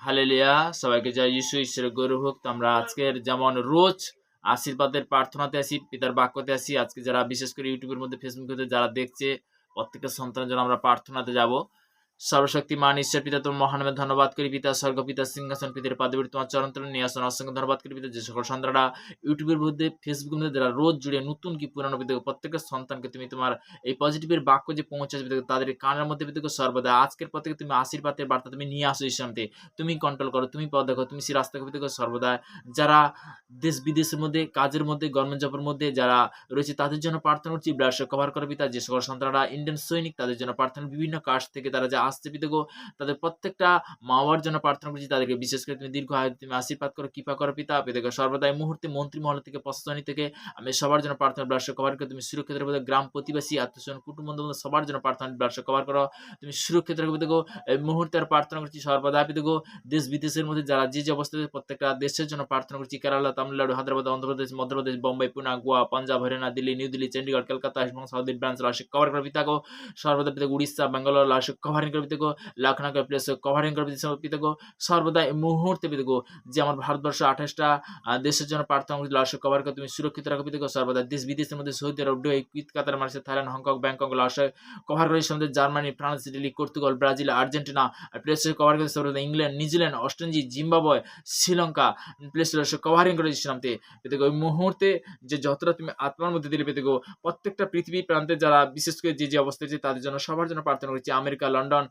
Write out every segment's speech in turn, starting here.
Hallelujah! সবাইকে জয় যিশু, ঈশ্বরের গৌরব হোক। তো আমরা আজকের যেমন রোজ আশীর্বাদের প্রার্থনাতে আসি, পিতার বাক্যতে আসি। আজকে যারা বিশেষ করে ইউটিউবের মধ্যে, ফেসবুকে যারা দেখছে, প্রত্যেকটা সন্তানের জন্য আমরা প্রার্থনাতে যাব। সর্বশক্তিমান ঈশ্বর পিতা, তোমার মহানামে ধন্যবাদ করি পিতা। স্বর্গ পিতা, সিংহাসন পিতার পাদবীর তোমার চরণ তলে নিয়ে আসুন। অসংখ্য ধন্যবাদ করি পিতা, যে সকল সন্তানরা ইউটিউবের মধ্যে, ফেসবুকের মধ্যে যারা রোজ জুড়ে নতুন কি পুরানো পিতা, প্রত্যেকটা সন্তানকে তুমি তোমার এই পজিটিভের বাক্য যে পৌঁছাবে পিতা, তাদের কানের মধ্যে পিতা সর্বদা আজকের পর থেকে তুমি আশীর্বাদের বার্তা তুমি নিয়ে আসো ঈশ্বরতে। তুমি কন্ট্রোল করো, তুমি পথ দেখো, তুমি সেই রাস্তা পিতা সর্বদা যারা দেশ বিদেশের মধ্যে, কাজের মধ্যে, গভর্নমেন্ট জবের মধ্যে যারা রয়েছে তাদের জন্য প্রার্থনা করছি। ব্লাড কভার করো পিতা। যে সকল সন্তানরা ইন্ডিয়ান সৈনিক তাদের জন্য প্রার্থনা, বিভিন্ন কাজ থেকে তারা যে আসছে পিতা গো, তাদের প্রত্যেকটা মা বাবার জন্য প্রার্থনা করছি। তাদেরকে বিশেষ করে তুমি দীর্ঘ আয়ু তুমি আশীর্বাদ করো, কৃপা করো পিতা। পিতাকে সর্বদাই মুহূর্তে মন্ত্রী মহল থেকে, প্রশাসনী থেকে আমি সবার জন্য প্রার্থনা, ব্লাড কভার করে তুমি সুরক্ষিত রাখো। গ্রাম প্রতিবাসী, আত্মীয়স্বজন, কুটুম্ব বন্ধু সবার জন্য প্রার্থনা, ব্লাড কভার করো, তুমি সুরক্ষিত রাখো পিতা গো। এই মুহূর্তে আর প্রার্থনা করছি সর্বদা পিতা গো, দেশ বিদেশের মধ্যে যারা যে অবস্থাতে, প্রত্যেকটা দেশের জন্য প্রার্থনা করছি। কেরালা, তামিলনাড়ু, হায়দ্রাবাদ, অন্ধ্রপ্রদেশ, মধ্যপ্রদেশ, বোম্বাই, পুনা, গোয়া, পাঞ্জাব, হরিয়ানা, দিল্লি, নিউ দিল্লি, চণ্ডীগড়, কলকাতা এবং সাউথ ব্রাঞ্চ রাশি কভার করে পিতা গো। সর্বদা পিতা উড়িষ্যা, বেঙ্গালোর রাশি কভারিং করে পিতা গো। লখনৌ প্লেস কভারিং করে পিতা গো। সর্বদা এই মুহূর্তে পিতা গো, যে আমার ভারতবর্ষ 28টা দেশের জন্য প্রার্থনা করছি, লাশ কভার করে তুমি সুরক্ষিত রাখো পিতা গো। সর্বদা দেশ বিদেশের মধ্যে, সৌদি আরব, দুবাই, কুয়েত, কাতার, মালয়েশিয়া, থাইল্যান্ড, হংকং, ব্যাংকক, লাশ কভার করে সঙ্গে Germany, France, Italy, Portugal, Brazil, Argentina place cover করে সর্বদা England, New Zealand, Australia, Zimbabwe, Sri Lanka place covering করে দিচ্ছিলাম পেতে গো। ওই মুহূর্তে যে যতটা তুমি আত্মার মধ্যে দিলে পেতে গো, প্রত্যেকটা পৃথিবী প্রান্তে যারা বিশেষ করে যে অবস্থায় আছে তাদের জন্য সবার জন্য প্রার্থনা করছি। আমেরিকা, লন্ডন,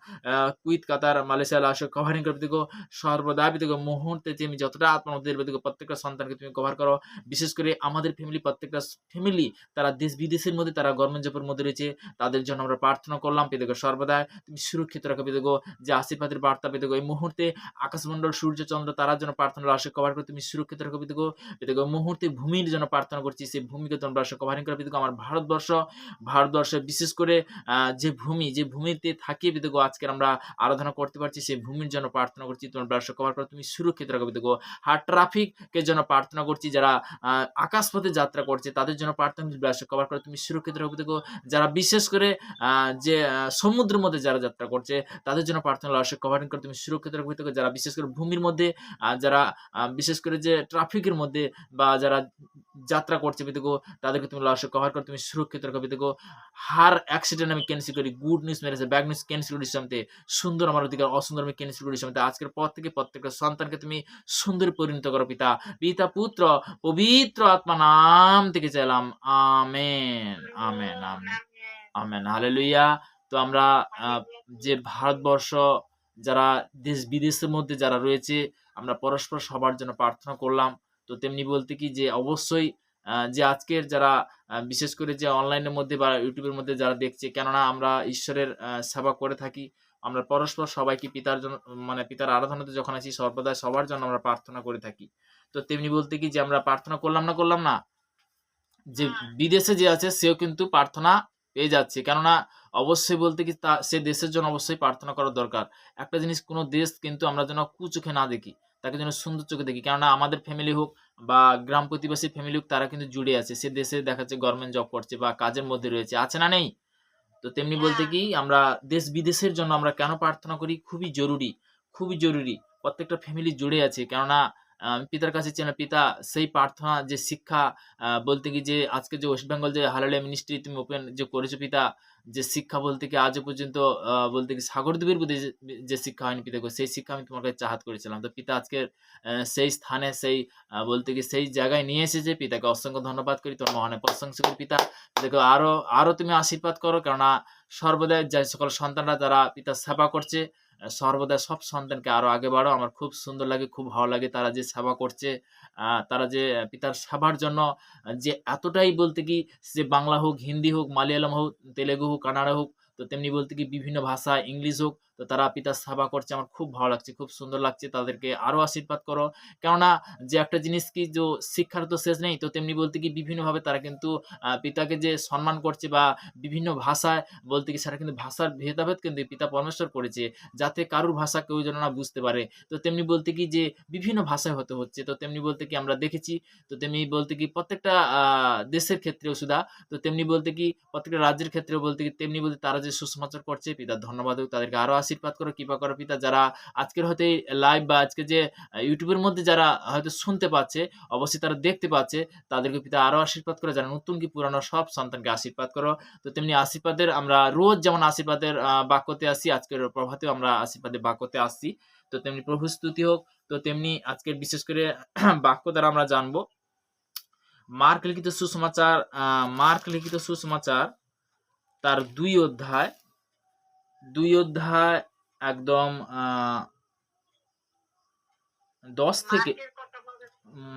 কুয়েত, কাতার, মালয়েশিয়া লাশ কভারিং করে পেতে গো। সর্বদা পেতে গো মুহূর্তে তুমি যতটা আত্মার মধ্যে দিলে পেতে গো, প্রত্যেকটা সন্তানকে তুমি কভার করো। বিশেষ করে আমাদের ফ্যামিলি, প্রত্যেকটা ফ্যামিলি তারা দেশ বিদেশের মধ্যে, তারা গভর্নমেন্ট জবের মধ্যে রয়েছে, তাদের জন্য আমরা প্রার্থনা করলাম পেতে গো। সর্বদা তুমি সুরক্ষিত রাখো পেতে গো, যে আশীর্বাদের বার্তা পেতে গো। এই মুহূর্তে আকাশমণ্ডল, সূর্য, চন্দ্র, তারার জন্য প্রার্থনা লাশ কভার করে তুমি সুরক্ষিত রাখো পেতে গো। পেতে গো মুহূর্তে ভূমির জন্য প্রার্থনা করছি, সেই ভূমিকে তোমরা কভারিং করে পেতে গো। আমার ভারতবর্ষে বিশেষ করে যে ভূমিতে থাকি পেতে গো, আজকে আমরা আরাধনা করতে পারছি, সেই ভূমির জন্য প্রার্থনা করছি। তোমার ব্লাড কভার করে তুমি সুরক্ষিত রাখো পেতে গো। আর ট্রাফিকের জন্য প্রার্থনা করছি, যারা আকাশপথে যাত্রা করছে তাদের জন্য প্রার্থনা করছি, ব্লাড কভার করে তুমি সুরক্ষিত রাখো পেতে গো। যারা বিশেষ করে যে সমুদ্রের মধ্যে যারা যাত্রা করছে তাদের জন্য প্রার্থনা, লাশ কভারিং করে তুমি সুরক্ষিত রাখো পেতে গো। যারা বিশেষ করে ভূমির মধ্যে, যারা বিশেষ করে যে ট্রাফিকের মধ্যে বা যারা যাত্রা করছে পেতে গো, তাদেরকে তুমি লাশ কভার করে তুমি সুরক্ষিত রাখো পেতে গো। হার অ্যাক্সিডেন্ট আমি ক্যান্সেল করি, গুড নিউজ মেরেছে, ব্যাড নিউজ ক্যান্সেল করি সামতে, সুন্দর আমার অধিকার, অসুন্দর আমি ক্যান্সেল করি সামতে। আজকের পর থেকে প্রত্যেকটা সন্তানকে তুমি সুন্দর পরিণত করো পিতা, পিতা, পুত্র, পবিত্র আত্মা নাম থেকে চাইলাম। Amen, amen, amen, amen, hallelujah. তো আমরা যে ভারতবর্ষ, যারা দেশ বিদেশের মধ্যে যারা রয়েছে, আমরা পরস্পর সবার জন্য প্রার্থনা করলাম। তো তেমনি বলতে কি যে অবশ্যই যে আজকের যারা বিশেষ করে যে অনলাইনের মধ্যে বা ইউটিউবের মধ্যে যারা দেখছে, কেননা আমরা ঈশ্বরের সেবা করে থাকি, আমরা পরস্পর সবাইকে পিতার জন্য, মানে পিতার আরাধনাতে যখন আছি সর্বদা সবার জন্য আমরা প্রার্থনা করে থাকি। তো তেমনি বলতে কি যে আমরা প্রার্থনা করলাম না, যে বিদেশে যে আছে সেও কিন্তু প্রার্থনা পেয়ে যাচ্ছে, কেননা অবশ্যই বলতে কি সে দেশের জন্য অবশ্যই প্রার্থনা করা দরকার। একটা জিনিস, কোনো দেশ কিন্তু আমরা যেন কুচোখে না দেখি, তাকে যেন সুন্দর চোখে দেখি, কেননা আমাদের ফ্যামিলি হোক বা গ্রাম প্রতিবেশী ফ্যামিলি হোক, তারা কিন্তু জুড়ে আছে, সে দেশে দেখা যাচ্ছে গভর্নমেন্ট জব করছে বা কাজের মধ্যে রয়েছে, আছে না নেই? তো তেমনি বলতে কি আমরা দেশ বিদেশের জন্য আমরা কেন প্রার্থনা করি, খুবই জরুরি, খুবই জরুরি। প্রত্যেকটা ফ্যামিলি জুড়ে আছে, কেননা পিতার কাছে চেনা পিতা সেই প্রার্থনা যে শিক্ষা, বলতে কি যে আজকে যে ওয়েস্ট বেঙ্গল যে হালেলুয়া মিনিস্ট্রি তুমি ওপেন যে করেছো পিতা, যে শিক্ষা বলতে কি আজও পর্যন্ত বলতে কি সাগরদ্বীপের মধ্যে যে শিক্ষা হয়নি পিতা গো, সেই শিক্ষা আমি তোমার কাছে চাহাত করেছিলাম। তো পিতা আজকে সেই স্থানে, সেই বলতে কি সেই জায়গায় নিয়ে এসেছে, পিতাকে অসংখ্য ধন্যবাদ করি, তোমার মহানে প্রশংসা করি পিতা। দেখো আরো তুমি আশীর্বাদ করো, কেননা সর্বদাই যে সকল সন্তানরা যারা পিতার সেবা করছে, সর্বদা সব সন্তানকে আরো আগে বাড়ো। আমার খুব সুন্দর লাগে, খুব ভালো লাগে তারা যে সেবা করছে, তারা যে পিতার সেবার জন্য যে এতটাই বলতে কি, যে বাংলা হোক, হিন্দি হোক, মালয়ালম হোক, তেলেগু হোক, কানাডা হোক, তো তেমনি বলতে কি বিভিন্ন ভাষা, ইংলিশ হোক, তো তারা পিতার সেবা করছে। আমার খুব ভালো লাগছে, খুব সুন্দর লাগছে। তাদেরকে আরো আশীর্বাদ করো, কেননা যে একটা জিনিস কি, যে শিক্ষার তো শেষ নেই, তো তেমনি বলতে কি বিভিন্নভাবে তারা কিন্তু পিতাকে যে সম্মান করছে, বা বিভিন্ন ভাষায় বলতে কি সেটা কিন্তু ভাষার ভেদাভেদ কিন্তু পিতা পরমেশ্বর করেছে, যাতে কারুর ভাষা কেউ যেন না বুঝতে পারে। তো তেমনি বলতে কি যে বিভিন্ন ভাষায় হতে হচ্ছে, তো তেমনি বলতে কি আমরা দেখেছি, তো তেমনি বলতে কি প্রত্যেকটা দেশের ক্ষেত্রেও সুদা, তো তেমনি বলতে কি প্রত্যেকটা রাজ্যের ক্ষেত্রেও বলতে কি তেমনি বলতে তারা যে সুসমাচার করছে, পিতার ধন্যবাদ হোক, তাদেরকে আরো আশীর্বাদ করো, কৃপা করো পিতা। যারা আজকের হয়তো এই লাইভ বা আজকে যে ইউটিউবের মধ্যে যারা হয়তো শুনতে পাচ্ছে, অবশ্যই তারা দেখতে পাচ্ছে, তাদেরকে পিতা আরো আশীর্বাদ করো। যারা নতুন কি পুরানো সব সন্তানকে আশীর্বাদ করো। তো তেমনি আশীর্বাদের আমরা রোজ যেমন আশীর্বাদের বাক্যতে আসি, আজকের প্রভাতেও আমরা আশীর্বাদের বাক্যতে আসছি। তো তেমনি প্রভু স্তুতি হোক। তো তেমনি আজকের বিশেষ করে বাক্য দ্বারা আমরা জানবো মার্ক লিখিত সুসমাচার, মার্ক লিখিত সুসমাচার তার 2 অধ্যায় একদম 10 থেকে,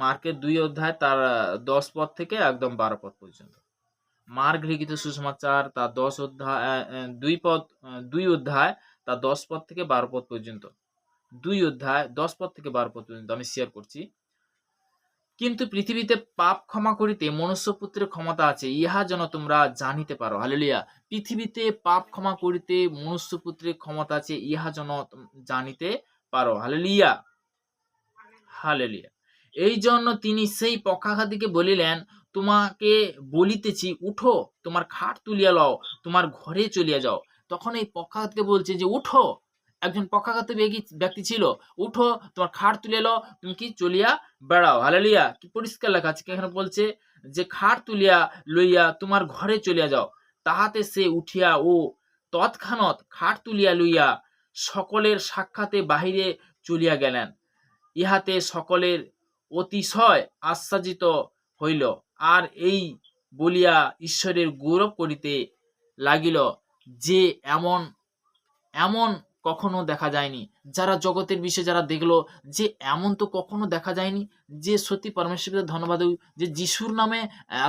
মার্কের 2 অধ্যায় তার 10 পদ থেকে একদম 12 পদ পর্যন্ত। মার্ক লিখিত সুসমাচার তার 10 অধ্যায় 2 অধ্যায় তার 10 পদ থেকে 12 পদ পর্যন্ত। 2 অধ্যায় 10 পদ থেকে 12 পদ পর্যন্ত আমি শেয়ার করছি। কিন্তু পৃথিবীতে পাপ ক্ষমা করিতে মনুষ্যপুত্রের ক্ষমতা আছে, ইহা যেন তোমরা জানিতে পারো। হালেলুয়া। পৃথিবীতে পাপ ক্ষমা করিতে মনুষ্যপুত্রের ক্ষমতা আছে, ইহা যেন জানিতে পারো। Hallelujah, hallelujah. এই জন্য তিনি সেই পক্ষাঘাতীকে বলিলেন, তোমাকে বলিতেছি, উঠো, তোমার খাট তুলিয়া লও, তোমার ঘরে চলিয়া যাও। তখন এই পক্ষাঘাতকে বলছে যে উঠো, একজন পক্ষাঘাত ব্যক্তি ছিল, উঠো, তোমার খাট তুলিয়া লও, তুমি কি চলিয়া বেড়াও। হালেলুয়া। কি পরিষ্কার লেখা আছে এখানে, বলছে যে খাট তুলিয়া লইয়া তোমার ঘরে চলিয়া যাও। তাহাতে সে উঠিয়া ও তৎক্ষণাৎ খাট তুলিয়া লইয়া সকলের সাক্ষাতে বাহিরে চলিয়া গেলেন। ইহাতে সকলের অতিশয় আশ্চর্যিত হইল, আর এই বলিয়া ঈশ্বরের গৌরব করিতে লাগিল যে এমন এমন কখনো দেখা যায়নি। যারা জগতের বিষয়ে যারা দেখলো যে এমন তো কখনো দেখা যায়নি, যে সত্যি পরমেশ্বরের ধন্যবাদ যে যিশুর নামে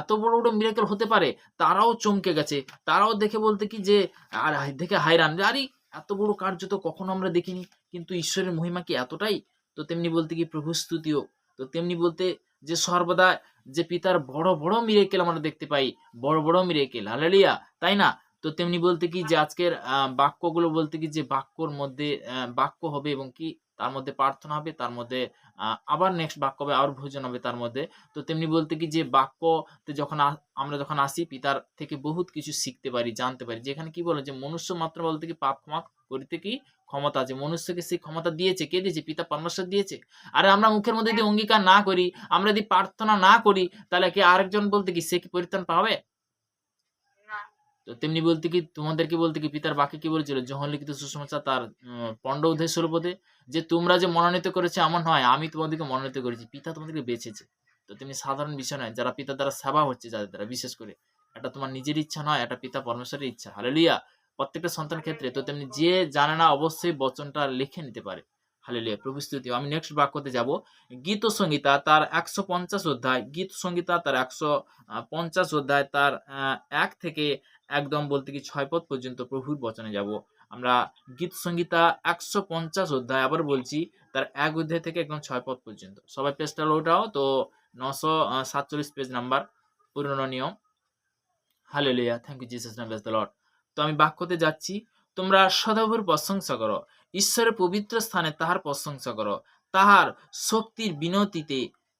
এত বড় বড় মিরাকেল হতে পারে, তারাও চমকে গেছে। তারাও দেখে বলতে কি যে আর দেখে হায়রান, যে আরে এত বড় কার্য তো কখনো আমরা দেখিনি, কিন্তু ঈশ্বরের মহিমা কি এতটাই। তো তেমনি বলতে কি প্রভু স্তুতিও। তো তেমনি বলতে যে সর্বদা যে পিতার বড় বড় মিরাকেল আমরা দেখতে পাই, বড় বড় মিরাকেল। হালেলুয়া, তাই না? তো তেমনি বলতে কি যে আজকের বাক্যগুলো বলতে কি যে বাক্যর মধ্যে বাক্য হবে এবং কি তার মধ্যে প্রার্থনা হবে, তার মধ্যে আবার নেক্সট বাক্য হবে, আবার ভোজন হবে তার মধ্যে। তো তেমনি বলতে কি যে বাক্যতে যখন আমরা যখন আসি, পিতার থেকে বহুত কিছু শিখতে পারি, জানতে পারি। যেখানে কি বলে যে মনুষ্য মাত্র বলতে কি পাপ ক্ষমা করিতে কি ক্ষমতা আছে, মনুষ্যকে সেই ক্ষমতা দিয়েছে। কে দিয়েছে? পিতা পরমেশ্বর দিয়েছে। আর আমরা মুখের মধ্যে যদি অঙ্গীকার না করি, আমরা যদি প্রার্থনা না করি, তাহলে কি আরেকজন বলতে কি সে কি পরিত্রাণ পাবে? তো তেমনি বলতে কি তোমাদেরকে বলতে কি পিতার বাক্যে কি বলেছিল, যোহন লিখিত সুসমাচার তার 15 অধ্যায় 16 পদে, যে তোমরা যে মনোনীত করেছে এমন নয়, আমি তোমাদেরকে মনোনীত করেছি, পিতা তোমাদেরকে বেছেছে। তো তেমনি সাধারণ বিষয় নয়, যারা পিতার দ্বারা সেবা হচ্ছে, যাদের দ্বারা বিশেষ করে, এটা তোমার নিজের ইচ্ছা নয়, এটা পিতা পরমেশ্বরের ইচ্ছা। হালেলুয়া। প্রত্যেকটা সন্তান ক্ষেত্রে। তো তেমনি যে জানে না অবশ্যই বচনটা লিখে নিতে পারে। হালেলুয়া, প্রভু স্তুতি। আমি নেক্সট বাক্যতে যাব। গীত সংহিতা তার 150 অধ্যায়, গীত সংহিতা তার 150 অধ্যায় তার 1 থেকে একদম বলতে কি 6 পদ পর্যন্ত প্রভুর বচনে যাব আমরা। গীত সংহিতা 150 অধ্যায়, আবার বলছি, তার 1 অধ্যায় থেকে একদম 6 পদ পর্যন্ত। সবাই পেজটা ওঠাও তো, 947 পেজ নাম্বার, পুরনো নিয়ম। Hallelujah, thank you Jesus name, bless the Lord. তো আমি বাক্যতে যাচ্ছি। তোমরা সদাপ্রভুর প্রশংসা করো, ঈশ্বরের পবিত্র স্থানে তাহার প্রশংসা করো, তাহার শক্তির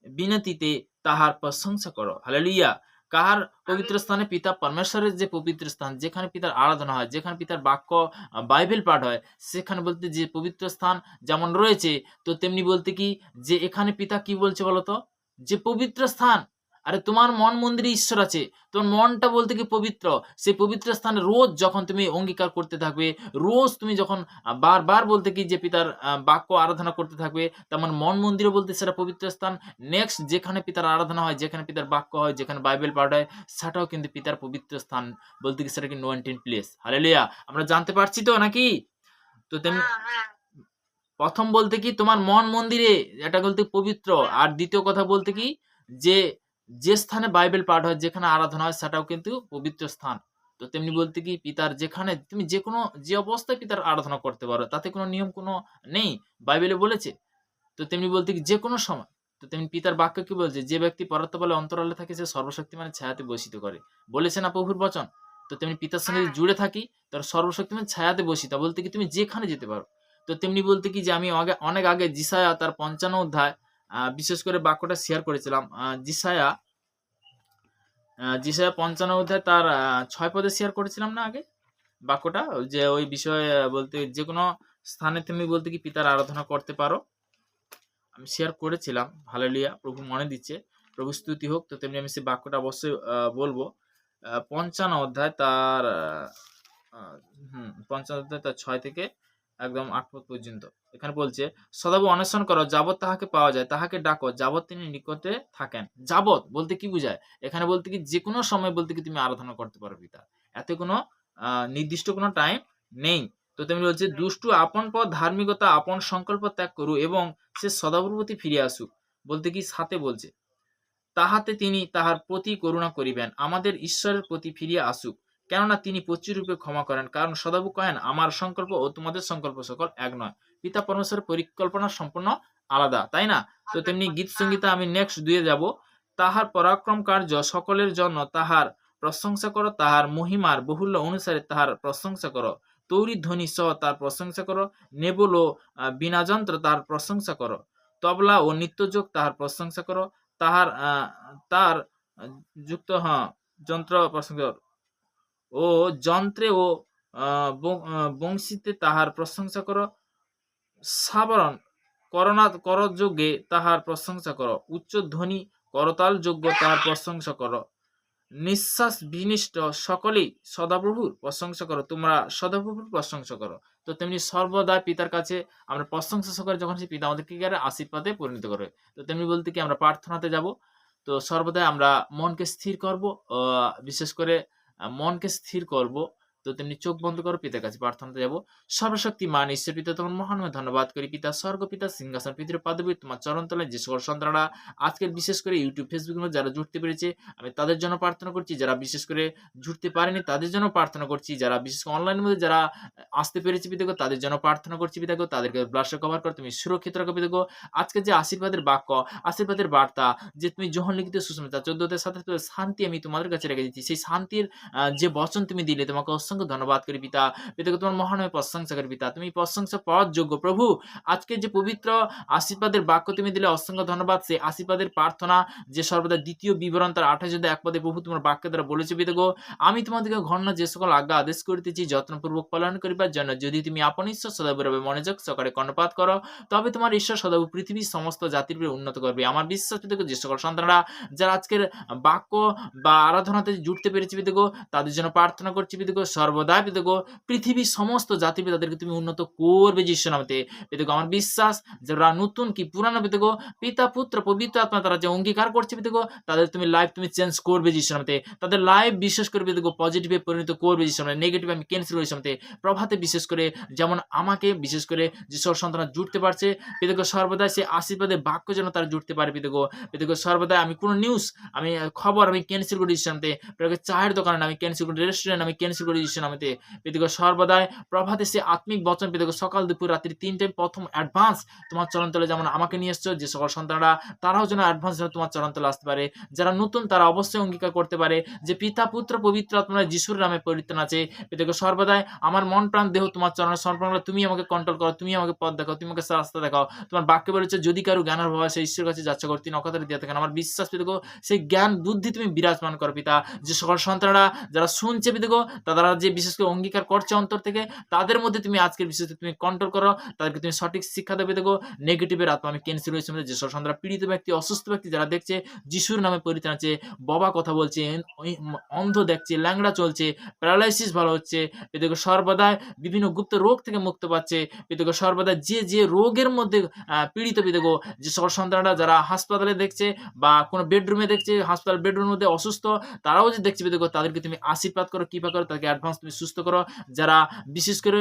বিনতিতে তাহার প্রশংসা করো। হালেলুয়া। কাহার পবিত্র স্থানে? পিতা পরমেশ্বরের যে পবিত্র স্থান, যেখানে পিতার আরাধনা হয়, যেখানে পিতার বাক্য বাইবেল পাঠ হয়, সেখানে বলতে যে পবিত্র স্থান যেমন রয়েছে, তো তেমনি বলতে কি যে এখানে পিতা কি বলছে বলতো, যে পবিত্র স্থান। আরে তোমার মন মন্দিরে ঈশ্বর আছে, তোমার মনটা বলতে কি পবিত্র। সেই পবিত্র স্থানে রোজ যখন তুমি অঙ্গীকার করতে থাকবে, রোজ তুমি যখন বারবার বলতে কি যে পিতার বাক্য আরাধনা করতে থাকবে, তেমন মন মন্দিরও বলতে সেটা পবিত্র স্থান। নেক্সট যেখানে পিতার আরাধনা হয়, যেখানে পিতার বাক্য হয়, যেখানে বাইবেল পাঠ হয়, সেটাও কিন্তু পিতার পবিত্র স্থান বলতে কি সেটা কি নোয়েন্টিন প্লেস। হালেলুয়া। আমরা জানতে পারছি তো নাকি? তো তেমনি প্রথম বলতে কি তোমার মন মন্দিরে, এটা বলতে পবিত্র। আর দ্বিতীয় কথা বলতে কি যে যে স্থানে বাইবেল পাঠ হয়, যেখানে আরাধনা হয়, সেটাও কিন্তু পবিত্র স্থান। তো তেমনি বলতে কি পিতার যেখানে তুমি যে কোনো যে অবস্থায় পিতার আরাধনা করতে পারো, তাতে কোনো নিয়ম কোনো নেই, বাইবেলে বলেছে। তো তেমনি বলতে কি যে কোনো সময়। তো তেমনি পিতার বাক্য কি বলছে, যে ব্যক্তি পরাত্ম বলে অন্তরালে থাকে, সে সর্বশক্তিমানের ছায়াতে বসিত করে, বলেছে না প্রভুর বচন। তো তেমনি পিতার সঙ্গে যদি জুড়ে থাকি, তার সর্বশক্তিমান ছায়াতে বসিতা বলতে কি তুমি যেখানে যেতে পারো। তো তেমনি বলতে কি যে আমি অনেক আগে জিসায়া তার 55 অধ্যায় বিশেষ করে বাক্যটা শেয়ার করেছিলাম। জিসায়া 55 অধ্যায় তার 6 পদে শেয়ার করেছিলাম না আগে? বাক্যটা যে ওই বিষয়ে বলতে যে কোনো স্থানে তুমি বলতে কি পিতার আরাধনা করতে পারো। আমি শেয়ার করেছিলাম। হালেলুয়া! প্রভু মনে দিচ্ছে। প্রভু স্তুতি হোক। তো তেমনি আমি সেই বাক্যটা অবশ্যই বলব। ৫৫ অধ্যায় তার আ ৫৫ অধ্যায় তার ৬ থেকে একদম ৮ পদ পর্যন্ত। এখানে বলছে, "সদাপ্রভু অন্বেষণ করো, যাবৎ তাহাকে পাওয়া যায়, তাহাকে ডাকো, যাবৎ তিনি নিকটে থাকেন।" যাবৎ বলতে কি বুঝায়? এখানে বলতে কি যেকোনো সময় বলতে কি তুমি আরাধনা করতে পারো পিতার। এতে কোনো নির্দিষ্ট কোনো টাইম নেই। তো তেমনি বলছে, "দুষ্টু আপন পথ ধার্মিকতা আপন সংকল্প ত্যাগ করুক এবং সে সদাপ্রভুর প্রতি ফিরিয়া আসুক।" বলতে কি সাথে বলছে, "তাহাতে তিনি তাহার প্রতি করুণা করিবেন, আমাদের ঈশ্বরের প্রতি ফিরিয়া আসুক। কেননা তিনি প্রচুররূপে ক্ষমা করেন। কারণ সদাপ্রভু কহেন, আমার সংকল্প ও তোমাদের সংকল্প সকল এক নয়।" পিতা পরমেশ্বরের পরিকল্পনা সম্পূর্ণ আলাদা, তাই না? তো তেমনি গীত সংগীতে আমি নেক্সট ২ এ যাব। "তাহার পরাক্রম কার্য সকলের জন্য তাহার প্রশংসা করো, তাহার মহিমার বহুল্য অনুসারে তাহার প্রশংসা করো। তৈরীর ধ্বনি সহ তার প্রশংসা করো, নেবুল ও বীণাযন্ত্র তাহার প্রশংসা করো। তবলা ও নিত্যযোগ তাহার প্রশংসা করো। তাহার তার যুক্ত যন্ত্র প্রসঙ্গ ও যন্ত্রে ও বংশীতে তাহার প্রশংসা করো। সাবরণ করযোগ্যে তাহার প্রশংসা করো। উচ্চধ্বনি করতালযোগ্য তাহার প্রশংসা করো। নিঃশ্বাস বিনিষ্ট সকলেই সদাপ্রভুর প্রশংসা করো। তোমরা সদাপ্রভুর প্রশংসা করো। তো তেমনি সর্বদা পিতার কাছে আমরা প্রশংসা সহকারে যখন সেই পিতা আমাদেরকে কি করে আশীর্বাদে পরিণত করে। তো তেমনি বলতে কি আমরা প্রার্থনাতে যাব। তো সর্বদাই আমরা মনকে স্থির করব। বিশেষ করে মনকে স্থির করব। তো তেমনি চোখ বন্ধ করো, পিতার কাছে প্রার্থনাতে যাব। সর্বশক্তিমান ঈশ্বর পিতা তোমার মহানময় ধন্যবাদ করি পিতা, স্বর্গপিতা সিংহাসন পৃথিবীর পদবী তোমার চরণতলায় যে সকল সন্তানরা আজকের বিশেষ করে ইউটিউব, ফেসবুকের মধ্যে যারা জুড়তে পেরেছে আমি তাদের জন্য প্রার্থনা করছি। যারা বিশেষ করে জুড়তে পারেনি তাদের জন্য প্রার্থনা করছি। যারা বিশেষ করে অনলাইনের মধ্যে যারা আসতে পেরেছে পিতাগো তাদের জন্য প্রার্থনা করছি পিতাগো। তাদেরকে ব্লাডে কভার করে তুমি সুরক্ষিত রাখো পিতাগো। আজকে যে আশীর্বাদের বাক্য, আশীর্বাদের বার্তা যে তুমি যোহন লিখিত সুসমাচার 14 শান্তি আমি তোমাদের কাছে রেখে দিচ্ছি। সেই শান্তির যে বচন তুমি দিলে তোমাকে অসংখ্য ধন্যবাদ করি পিতা। পিতাগো তোমার মহানময় প্রশংসা করি পিতা। তুমি প্রশংসা পাওয়ার যোগ্য প্রভু। আজকে যে পবিত্র আশীর্বাদের বাক্য তুমি দিলে অসংখ্য ধন্যবাদ। সেই আশীর্বাদের প্রার্থনা যে সর্বদা ২য় বিবরণ তার ২৮ অধ্যায় ১ পদে প্রভু তোমার বাক্যের দ্বারা বলেছ পিতাগো, আমি তোমাদেরকে ঘন্ন যে সকল আজ্ঞা আদেশ করিতেছি যত্নপূর্বক পালন করিবার জন্য যদি তুমি আপন ঈশ্বর সদাপ্রভু মনোযোগ সহকারে কর্ণপাত করো, তবে তোমার ঈশ্বর সদাপ্রভু পৃথিবীর সমস্ত জাতির উপরে উন্নত করবে। আমার বিশ্বাস পিতাগো যে সকল সন্তানরা যারা আজকের বাক্য বা আরাধনাতে জুড়তে পেরেছে পিতাগো তাদের জন্য প্রার্থনা করছি পিতাগো। সর্বদা পিতাগো পৃথিবীর সমস্ত জাতি তাদেরকে তুমি উন্নত করবে যিশুর নামেতে পিতাগো। আমার বিশ্বাস যারা নতুন কি পুরানো পিতাগো পিতা পুত্র পবিত্র আত্মা তারা যে অঙ্গীকার করছে পিতাগো তাদের তুমি লাইফ তুমি চেঞ্জ করবে যিশুর নামেতে। তাদের লাইফ বিশেষ করে পিতাগো পজিটিভে পরিণত করবে যিশুর নামে। নেগেটিভ আমি ক্যান্সেল করি যিশুর নামে। প্রভাতে বিশেষ করে যেমন আমাকে বিশেষ করে যে সব সন্তানরা জুড়তে পারছে পিতাগো সর্বদা সে আশীর্বাদের বাক্য যেন তারা জুড়তে পারে পিতাগো। পিতাগো সর্বদা আমি কোনো নিউজ আমি খবর আমি ক্যান্সেল করি যিশুর নামেতে। পিতাগো চায়ের দোকান আমি ক্যান্সেল করি, রেস্টুরেন্ট আমি ক্যান্সেল করি যিশুর নামেতে। পিতাগো সর্বদাই প্রভাতে সে আত্মিক বচন পিতাগো সকাল দুপুর রাত্রি ৩ টাইম প্রথম অ্যাডভান্স তোমার চরণতলে যেমন আমাকে নিয়ে এসছো যে সকল সন্তানরা তারাও যেন অ্যাডভান্স যেন তোমার চরণতলে আসতে পারে। যারা নতুন তারা অবশ্যই অঙ্গীকার করতে পারে যে পিতা পুত্র পবিত্র আত্মা যিশুর নামে পরিত্রাণ আছে। পিতাগো সর্বদাই আমার মন প্রাণ দেহ তোমার চরণে সমর্পণ করে তুমি আমাকে কন্ট্রোল করো, তুমি আমাকে পথ দেখাও, তুমি আমাকে রাস্তা দেখাও। তোমার বাক্য বলেছে যদি কারো জ্ঞানের অভাব হয় সে ঈশ্বরের কাছে যাচ্ছে করে তিনি অকাতরে দিয়ে থাকেন। আমার বিশ্বাস পিতাগো সেই জ্ঞান বুদ্ধি তুমি বিরাজমান করো পিতা। যে সকল সন্তানরা যারা শুনছে পিতাগো তারা যে বিশেষ করে অঙ্গীকার করছে অন্তর থেকে তাদের মধ্যে তুমি আজকের বিশেষ তুমি কন্ট্রোল করো, তাদেরকে তুমি সঠিক শিক্ষা দেবে পিতাগো। নেগেটিভের আত্মা আমি ক্যান্সেল হয়েছে যে সব সন্তানরা পীড়িত ব্যক্তি অসুস্থ ব্যক্তি যারা দেখছে যিশুর নামে পরিত্রাণ আছে, বাবা কথা বলছে, অন্ধ দেখছে, ল্যাংড়া চলছে, প্যারালাইসিস ভালো হচ্ছে পিতাগো। সর্বদাই বিভিন্ন গুপ্ত রোগ থেকে মুক্ত পাচ্ছে পিতাগো। সর্বদা যে রোগের মধ্যে পীড়িত পিতাগো যে সকল সন্তানরা যারা হাসপাতালে দেখছে বা কোনো বেডরুমে দেখছে হাসপাতাল বেডরুমের মধ্যে অসুস্থ তারাও যে দেখছে পিতাগো তাদেরকে তুমি আশীর্বাদ করো, কৃপা করো, তাদেরকে অ্যাডভান্স তুমি সুস্থ করো। যারা বিশেষ করে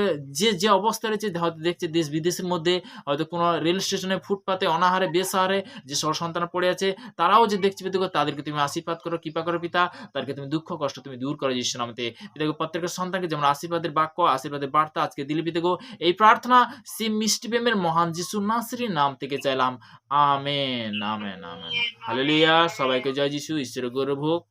যে অবস্থায় রয়েছে হয়তো দেখছে দেশ বিদেশের মধ্যে হয়তো কোনো রেল স্টেশনে ফুটপাতে অনাহারে বেসাহারে যে সকল সন্তানরা পড়ে আছে তারাও যে দেখছে পিতাগো তাদেরকে তুমি আশীর্বাদ করো, কৃপা করো পিতা। তাদেরকে তুমি দুঃখ কষ্ট তুমি দূর করো যিশুর নামেতে পিতাগো। প্রত্যেকটা সন্তানকে যেমন আশীর্বাদের বাক্য আশীর্বাদের বার্তা আজকে দিলে পিতাগো। এই প্রার্থনা সেই মিষ্টি প্রেমের মহান যিশু নাসরির নাম থেকে চাইলাম। Amen, amen, amen. হালেলুয়া। সবাইকে জয় যিশু। ঈশ্বরের গৌরব হোক।